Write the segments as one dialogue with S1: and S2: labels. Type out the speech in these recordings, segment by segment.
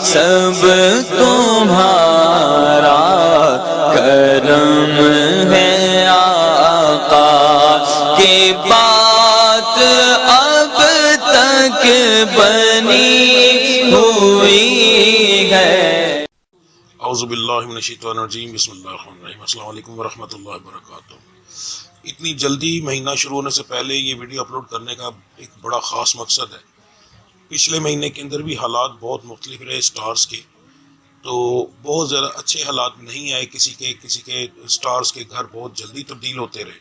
S1: سب تمہارا کرم ہے آقا کی بات اب تک بنی ہوئی ہے۔
S2: اعوذ باللہ من الشیطان الرجیم، بسم اللہ الرحمن الرحیم۔ السلام علیکم ورحمۃ اللہ وبرکاتہ۔ اتنی جلدی مہینہ شروع ہونے سے پہلے یہ ویڈیو اپلوڈ کرنے کا ایک بڑا خاص مقصد ہے۔ پچھلے مہینے کے اندر بھی حالات بہت مختلف رہے سٹارز کے، تو بہت زیادہ اچھے حالات نہیں آئے، کسی کے سٹارز کے گھر بہت جلدی تبدیل ہوتے رہے،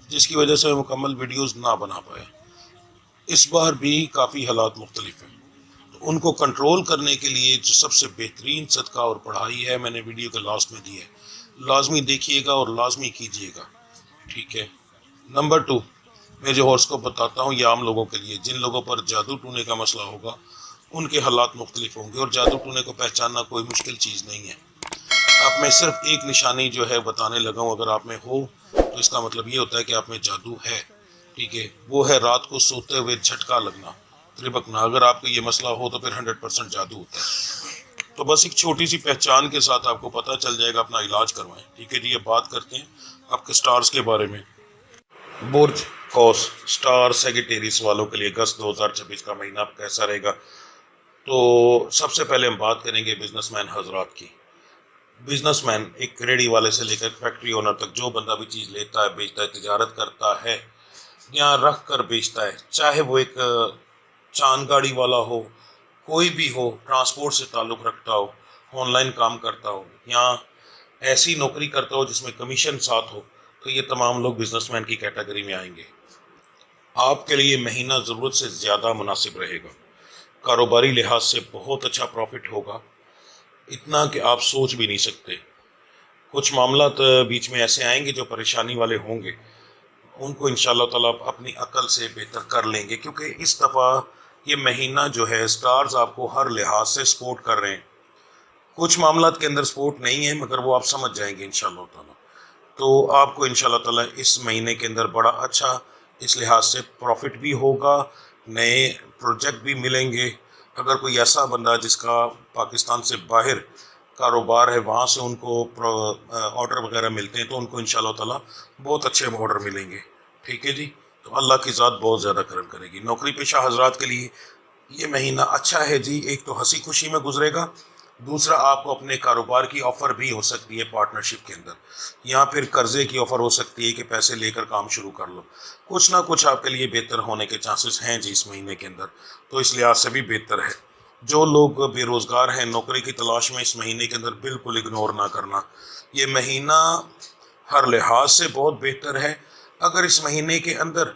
S2: جس کی وجہ سے مکمل ویڈیوز نہ بنا پائے۔ اس بار بھی کافی حالات مختلف ہیں، ان کو کنٹرول کرنے کے لیے جو سب سے بہترین صدقہ اور پڑھائی ہے، میں نے ویڈیو کے لاسٹ میں دی ہے، لازمی دیکھیے گا اور لازمی کیجیے گا، ٹھیک ہے۔ نمبر 2، میں جو ہاراسکوپ بتاتا ہوں یہ عام لوگوں کے لیے، جن لوگوں پر جادو ٹونے کا مسئلہ ہوگا ان کے حالات مختلف ہوں گے، اور جادو ٹونے کو پہچاننا کوئی مشکل چیز نہیں ہے۔ آپ میں صرف ایک نشانی جو ہے بتانے لگا ہوں، اگر آپ میں ہو تو اس کا مطلب یہ ہوتا ہے کہ آپ میں جادو ہے، ٹھیک ہے۔ وہ ہے رات کو سوتے ہوئے جھٹکا لگنا، تربکنا۔ اگر آپ کو یہ مسئلہ ہو تو پھر 100% جادو ہوتا ہے۔ تو بس ایک چھوٹی سی پہچان کے ساتھ آپ کو پتہ چل جائے گا، اپنا علاج کروائیں، ٹھیک ہے جی۔ اب بات کرتے ہیں آپ کے سٹارز کے بارے میں۔ برج قوس سٹار سیگیٹیریس والوں کے لیے اگست 2026 کا مہینہ کیسا رہے گا؟ تو سب سے پہلے ہم بات کریں گے بزنس مین حضرات کی۔ بزنس مین ایک ریڑھی والے سے لے کر فیکٹری اونر تک، جو بندہ بھی چیز لیتا ہے، بیچتا ہے، تجارت کرتا ہے یا رکھ کر بیچتا ہے، چاہے وہ ایک چاند گاڑی والا ہو، کوئی بھی ہو، ٹرانسپورٹ سے تعلق رکھتا ہو، آن لائن کام کرتا ہو یا ایسی نوکری کرتا ہو جس میں کمیشن ساتھ ہو، تو یہ تمام لوگ بزنس مین کی کیٹیگری میں آئیں گے۔ آپ کے لیے مہینہ ضرورت سے زیادہ مناسب رہے گا، کاروباری لحاظ سے بہت اچھا پروفٹ ہوگا، اتنا کہ آپ سوچ بھی نہیں سکتے۔ کچھ معاملات بیچ میں ایسے آئیں گے جو پریشانی والے ہوں گے، ان کو انشاءاللہ تعالیٰ اپنی عقل سے بہتر کر لیں گے، کیونکہ اس دفعہ یہ مہینہ جو ہے سٹارز آپ کو ہر لحاظ سے سپورٹ کر رہے ہیں۔ کچھ معاملات کے اندر سپورٹ نہیں ہے، مگر وہ آپ سمجھ جائیں گے انشاءاللہ تعالیٰ۔ تو آپ کو انشاءاللہ تعالیٰ اس مہینے کے اندر بڑا اچھا اس لحاظ سے پروفٹ بھی ہوگا، نئے پروجیکٹ بھی ملیں گے۔ اگر کوئی ایسا بندہ جس کا پاکستان سے باہر کاروبار ہے، وہاں سے ان کو آرڈر وغیرہ ملتے ہیں، تو ان کو انشاءاللہ تعالیٰ بہت اچھے آرڈر ملیں گے، ٹھیک ہے جی۔ تو اللہ کی ذات بہت زیادہ کرم کرے گی۔ نوکری پیشہ حضرات کے لیے یہ مہینہ اچھا ہے جی، ایک تو ہنسی خوشی میں گزرے گا، دوسرا آپ کو اپنے کاروبار کی آفر بھی ہو سکتی ہے پارٹنرشپ کے اندر، یا پھر قرضے کی آفر ہو سکتی ہے کہ پیسے لے کر کام شروع کر لو۔ کچھ نہ کچھ آپ کے لیے بہتر ہونے کے چانسز ہیں جی اس مہینے کے اندر، تو اس لحاظ سے بھی بہتر ہے۔ جو لوگ بے روزگار ہیں، نوکری کی تلاش میں، اس مہینے کے اندر بالکل اگنور نہ کرنا۔ یہ مہینہ ہر لحاظ سے بہت بہتر ہے۔ اگر اس مہینے کے اندر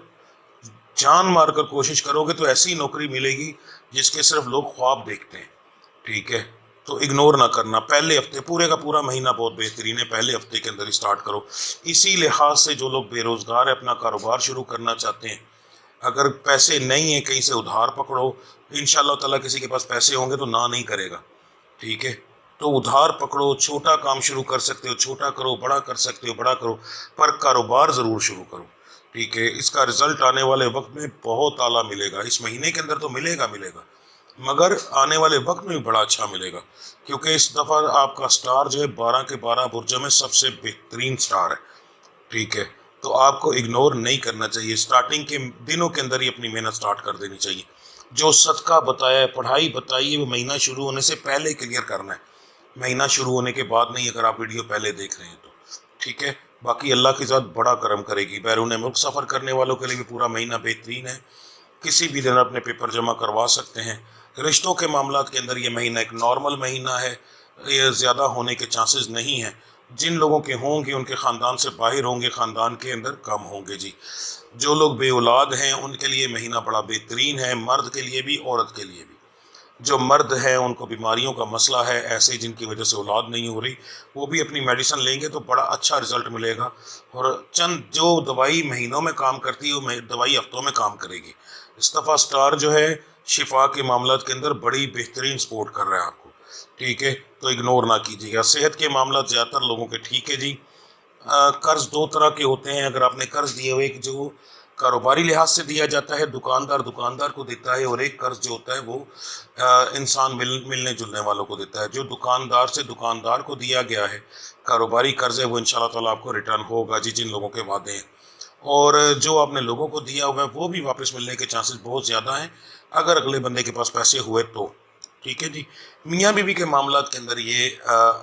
S2: جان مار کر کوشش کرو گے تو ایسی نوکری ملے گی جس کے صرف لوگ خواب دیکھتے ہیں، ٹھیک ہے۔ تو اگنور نہ کرنا۔ پہلے ہفتے، پورے کا پورا مہینہ بہت بہترین ہے، پہلے ہفتے کے اندر اسٹارٹ کرو۔ اسی لحاظ سے جو لوگ بے روزگار ہیں، اپنا کاروبار شروع کرنا چاہتے ہیں، اگر پیسے نہیں ہیں کہیں سے ادھار پکڑو، انشاءاللہ تعالیٰ کسی کے پاس پیسے ہوں گے تو نہ نہیں کرے گا، ٹھیک ہے۔ تو ادھار پکڑو، چھوٹا کام شروع کر سکتے ہو چھوٹا کرو، بڑا کر سکتے ہو بڑا کرو، پر کاروبار ضرور شروع کرو، ٹھیک ہے۔ اس کا رزلٹ آنے والے وقت میں بہت اعلیٰ ملے گا، اس مہینے کے اندر تو ملے گا مگر آنے والے وقت میں بھی بڑا اچھا ملے گا، کیونکہ اس دفعہ آپ کا سٹار جو ہے 12 کے 12 برجوں میں سب سے بہترین سٹار ہے، ٹھیک ہے۔ تو آپ کو اگنور نہیں کرنا چاہیے، سٹارٹنگ کے دنوں کے اندر ہی اپنی محنت سٹارٹ کر دینی چاہیے۔ جو صدقہ بتایا ہے، پڑھائی بتائی ہے، وہ مہینہ شروع ہونے سے پہلے کلیئر کرنا ہے، مہینہ شروع ہونے کے بعد نہیں، اگر آپ ویڈیو پہلے دیکھ رہے ہیں تو، ٹھیک ہے۔ باقی اللہ کی ذات بڑا کرم کرے گی۔ بیرون ملک سفر کرنے والوں کے لیے بھی پورا مہینہ بہترین ہے، کسی بھی دن اپنے پیپر جمع کروا سکتے ہیں۔ رشتوں کے معاملات کے اندر یہ مہینہ ایک نارمل مہینہ ہے، یہ زیادہ ہونے کے چانسز نہیں ہیں۔ جن لوگوں کے ہوں گے ان کے خاندان سے باہر ہوں گے، خاندان کے اندر کم ہوں گے جی۔ جو لوگ بے اولاد ہیں ان کے لیے مہینہ بڑا بہترین ہے، مرد کے لیے بھی عورت کے لیے بھی۔ جو مرد ہیں ان کو بیماریوں کا مسئلہ ہے، ایسے جن کی وجہ سے اولاد نہیں ہو رہی، وہ بھی اپنی میڈیسن لیں گے تو بڑا اچھا رزلٹ ملے گا، اور چند جو دوائی مہینوں میں کام کرتی ہے وہ دوائی ہفتوں میں کام کرے گی۔ اس دفعہ سٹار جو ہے شفا کے معاملات کے اندر بڑی بہترین سپورٹ کر رہا ہے آپ کو، ٹھیک ہے۔ تو اگنور نہ کیجیے گا۔ صحت کے معاملات زیادہ تر لوگوں کے ٹھیک ہے جی۔ قرض دو طرح کے ہوتے ہیں، اگر آپ نے قرض دیے ہوئے، جو کاروباری لحاظ سے دیا جاتا ہے، دکاندار کو دیتا ہے، اور ایک قرض جو ہوتا ہے وہ انسان ملنے جلنے والوں کو دیتا ہے۔ جو دکاندار سے دکاندار کو دیا گیا ہے کاروباری قرض ہے وہ انشاءاللہ تعالیٰ آپ کو ریٹرن ہوگا جی، جن لوگوں کے وعدے ہیں، اور جو آپ نے لوگوں کو دیا ہوا ہے وہ بھی واپس ملنے کے چانسز بہت زیادہ ہیں اگر اگلے بندے کے پاس پیسے ہوئے تو، ٹھیک ہے جی۔ میاں بیوی کے معاملات کے اندر یہ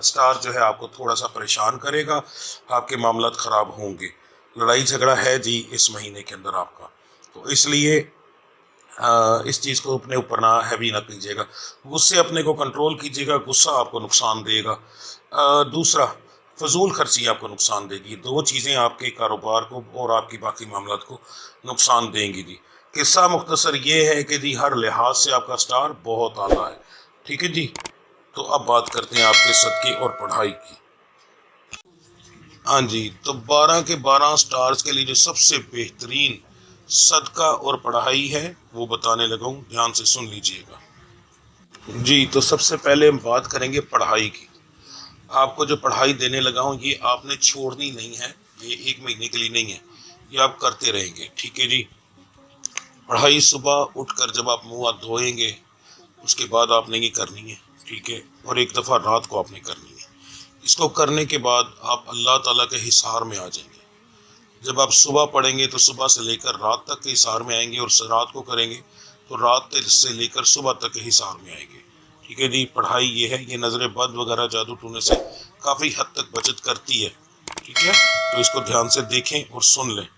S2: سٹار جو ہے آپ کو تھوڑا سا پریشان کرے گا، آپ کے معاملات خراب ہوں گے، لڑائی جھگڑا ہے جی اس مہینے کے اندر آپ کا، تو اس لیے اس چیز کو اپنے اوپر نہ ہیوی نہ کیجیے گا، غصے اپنے کو کنٹرول کیجیے گا، غصہ آپ کو نقصان دے گا۔ دوسرا، فضول خرچی آپ کو نقصان دے گی، دو چیزیں آپ کے کاروبار کو اور آپ کی باقی معاملات کو نقصان دیں گی جی۔ قصہ مختصر یہ ہے کہ جی ہر لحاظ سے آپ کا سٹار بہت اعلیٰ ہے، ٹھیک ہے جی۔ تو اب بات کرتے ہیں آپ کے صدقے اور پڑھائی کی۔ ہاں جی، تو 12 کے 12 سٹارز کے لیے جو سب سے بہترین صدقہ اور پڑھائی ہے وہ بتانے لگا ہوں، دھیان سے سن لیجئے گا جی۔ تو سب سے پہلے ہم بات کریں گے پڑھائی کی۔ آپ کو جو پڑھائی دینے لگا ہوں یہ آپ نے چھوڑنی نہیں ہے، یہ 1 مہینے کے لیے نہیں ہے، یہ آپ کرتے رہیں گے، ٹھیک ہے جی۔ پڑھائی صبح اٹھ کر جب آپ منہ ہاتھ دھوئیں گے اس کے بعد آپ نے یہ کرنی ہے، ٹھیک ہے، اور ایک دفعہ رات کو آپ نے کرنی ہے۔ اس کو کرنے کے بعد آپ اللہ تعالیٰ کے حصار میں آ جائیں گے۔ جب آپ صبح پڑھیں گے تو صبح سے لے کر رات تک کے حصار میں آئیں گے، اور رات کو کریں گے تو رات سے لے کر صبح تک کے حصار میں آئیں گے، ٹھیک ہے جی۔ پڑھائی یہ ہے، یہ نظر بد وغیرہ جادو ٹونے سے کافی حد تک بچت کرتی ہے، ٹھیک ہے، تو اس کو دھیان سے دیکھیں اور سن لیں۔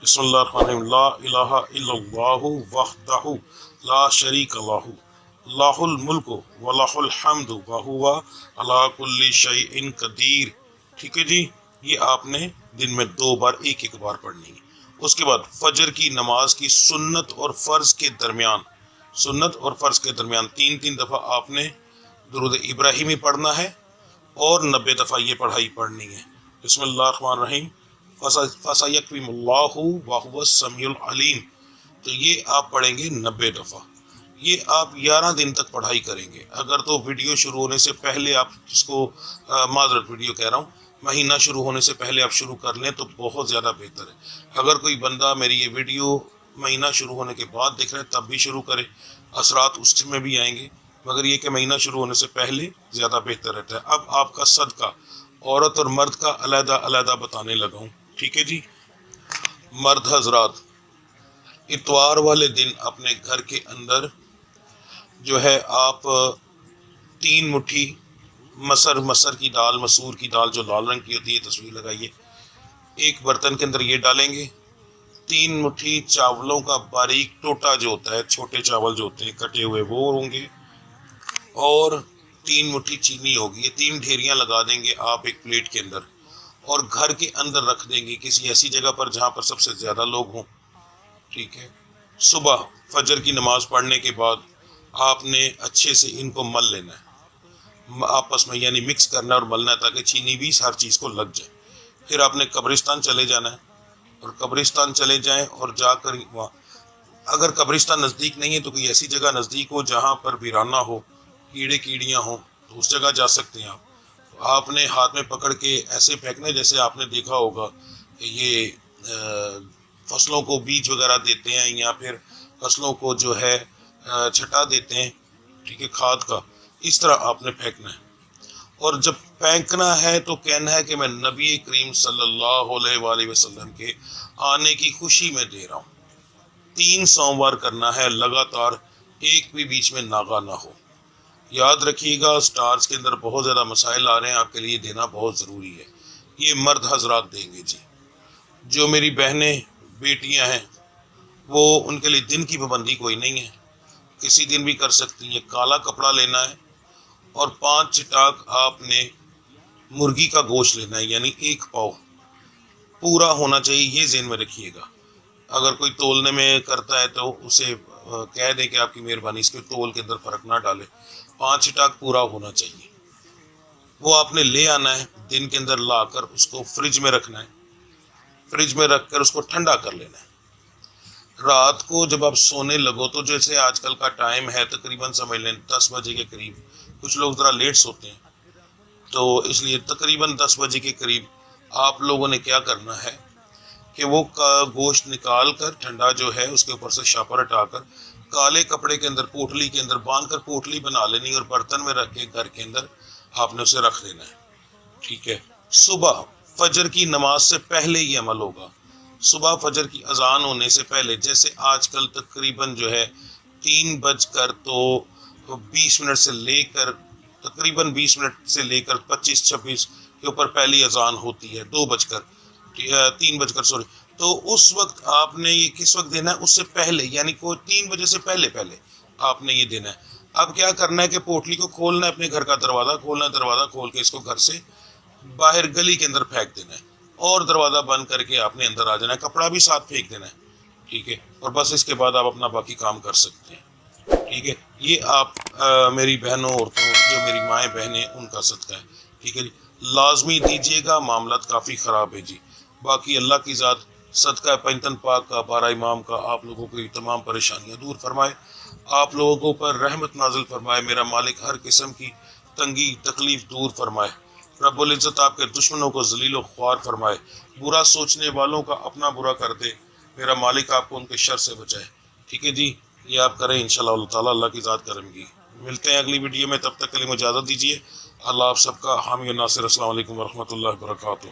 S2: بسم اللہ الرحمن الرحیم، لا الہ الا اللہ وحدہ لا شریک لہ لہ الملک ولہ الحمد وہو علی کل شیء قدیر، ٹھیک ہے جی۔ یہ آپ نے دن میں 2 بار ایک بار پڑھنی ہے۔ اس کے بعد فجر کی نماز کی سنت اور فرض کے درمیان 3 دفعہ آپ نے درود ابراہیمی پڑھنا ہے اور 90 دفعہ یہ پڑھائی پڑھنی ہے۔ بسم اللہ الرحمن الرحیم، فَسَيَكْفِيكُمُ اللَّهُ وَهُوَ السَّمِيعُ الْعَلِيمُ، تو یہ آپ پڑھیں گے 90 دفعہ۔ یہ آپ 11 دن تک پڑھائی کریں گے۔ اگر تو ویڈیو شروع ہونے سے پہلے آپ اس کو معذرت ویڈیو کہہ رہا ہوں، مہینہ شروع ہونے سے پہلے آپ شروع کر لیں تو بہت زیادہ بہتر ہے۔ اگر کوئی بندہ میری یہ ویڈیو مہینہ شروع ہونے کے بعد دیکھ رہے ہیں تب بھی شروع کرے، اثرات اس میں بھی آئیں گے، مگر یہ کہ مہینہ شروع ہونے سے پہلے زیادہ بہتر رہتا ہے۔ اب آپ کا صدقہ عورت اور مرد کا علیحدہ علیحدہ بتانے لگا ہوں، ٹھیک ہے جی۔ مرد حضرات اتوار والے دن اپنے گھر کے اندر جو ہے آپ 3 مٹھی مسر کی دال، مسور کی دال جو لال رنگ کی ہوتی ہے، تصویر لگائیے، ایک برتن کے اندر یہ ڈالیں گے۔ 3 مٹھی چاولوں کا باریک ٹوٹا جو ہوتا ہے، چھوٹے چاول جو ہوتے ہیں کٹے ہوئے وہ ہوں گے، اور 3 مٹھی چینی ہوگی۔ یہ 3 ڈھیریاں لگا دیں گے آپ ایک پلیٹ کے اندر، اور گھر کے اندر رکھ دیں گے کسی ایسی جگہ پر جہاں پر سب سے زیادہ لوگ ہوں، ٹھیک ہے۔ صبح فجر کی نماز پڑھنے کے بعد آپ نے اچھے سے ان کو مل لینا ہے، آپس میں یعنی مکس کرنا اور ملنا ہے تاکہ چینی بھی ہر چیز کو لگ جائے۔ پھر آپ نے قبرستان چلے جانا ہے، اور قبرستان چلے جائیں اور جا کر وہاں، اگر قبرستان نزدیک نہیں ہے تو کوئی ایسی جگہ نزدیک ہو جہاں پر ویرانہ ہو، کیڑے کیڑیاں ہوں، تو اس جگہ جا سکتے ہیں آپ۔ تو آپ نے ہاتھ میں پکڑ کے ایسے پھینکنا جیسے آپ نے دیکھا ہوگا کہ یہ فصلوں کو بیج وغیرہ دیتے ہیں یا پھر فصلوں کو جو ہے چھٹا دیتے ہیں، ٹھیک ہے، کھاد کا، اس طرح آپ نے پھینکنا ہے۔ اور جب پھینکنا ہے تو کہنا ہے کہ میں نبی کریم صلی اللہ علیہ وآلہ وسلم کے آنے کی خوشی میں دے رہا ہوں۔ 3 سوموار کرنا ہے لگاتار، ایک بھی بیچ میں ناغہ نہ ہو۔ یاد رکھیے گا سٹارز کے اندر بہت زیادہ مسائل آ رہے ہیں، آپ کے لیے دینا بہت ضروری ہے۔ یہ مرد حضرات دیں گے جی۔ جو میری بہنیں بیٹیاں ہیں وہ ان کے لیے دن کی پابندی کوئی نہیں ہے، کسی دن بھی کر سکتی ہیں۔ کالا کپڑا لینا ہے اور 5 چٹاک آپ نے مرغی کا گوشت لینا ہے، یعنی 1 پاؤ پورا ہونا چاہیے، یہ ذہن میں رکھیے گا۔ اگر کوئی تولنے میں کرتا ہے تو اسے کہہ دیں کہ آپ کی مہربانی اس کے تول کے اندر فرق نہ ڈالے، 5 چٹاک پورا ہونا چاہیے۔ وہ آپ نے لے آنا ہے، دن کے اندر لا کر اس کو فریج میں رکھنا ہے، فریج میں رکھ کر اس کو ٹھنڈا کر لینا ہے۔ رات کو جب آپ سونے لگو تو جیسے آج کل کا ٹائم ہے تقریباً سمجھ لیں 10 بجے کے قریب، کچھ لوگ ذرا لیٹ سوتے ہیں تو اس لیے تقریباً 10 بجے کے قریب آپ لوگوں نے کیا کرنا ہے کہ وہ گوشت نکال کر ٹھنڈا جو ہے اس کے اوپر سے شاپر ہٹا کر کالے کپڑے کے اندر پوٹلی کے اندر باندھ کر پوٹلی بنا لینی اور برتن میں رکھ کے گھر کے اندر آپ نے اسے رکھ دینا ہے. ٹھیک ہے. صبح فجر کی نماز سے پہلے یہ عمل ہوگا. صبح فجر کی اذان ہونے سے پہلے، جیسے آج کل تقریباً جو ہے 3:20 سے لے کر تقریباً 20 منٹ سے لے کر 25-26 کے اوپر پہلی اذان ہوتی ہے، 3 سوری. تو اس وقت آپ نے یہ کس وقت دینا ہے؟ اس سے پہلے، یعنی کوئی 3 بجے سے پہلے آپ نے یہ دینا ہے. اب کیا کرنا ہے کہ پوٹلی کو کھولنا ہے، اپنے گھر کا دروازہ کھولنا ہے، دروازہ کھول کے اس کو گھر سے باہر گلی کے اندر پھینک دینا ہے اور دروازہ بند کر کے آپ نے اندر آ جانا ہے، کپڑا بھی ساتھ پھینک دینا ہے. ٹھیک ہے. اور بس اس کے بعد آپ اپنا باقی کام کر سکتے ہیں. ٹھیک ہے. یہ آپ میری بہنوں عورتوں جو میری مائیں بہنیں ان کا صدقہ ہے. ٹھیک ہے جی. لازمی دیجیے گا، معاملات کافی خراب ہے جی. باقی اللہ کی ذات صدقہ پنجتن پاک کا، 12 امام کا آپ لوگوں کی تمام پریشانیاں دور فرمائے، آپ لوگوں پر رحمت نازل فرمائے. میرا مالک ہر قسم کی تنگی تکلیف دور فرمائے. رب العزت آپ کے دشمنوں کو ذلیل و خوار فرمائے. برا سوچنے والوں کا اپنا برا کر دے. میرا مالک آپ کو ان کے شر سے بچائے. ٹھیک ہے جی. یہ آپ کریں انشاءاللہ اللہ تعالیٰ، اللہ کی ذات کرم گی. ملتے ہیں اگلی ویڈیو میں، تب تک کے لیے مجھے اجازت دیجیے. اللہ آپ سب کا حامی و ناصر. السلام علیکم ورحمۃ اللہ وبرکاتہ.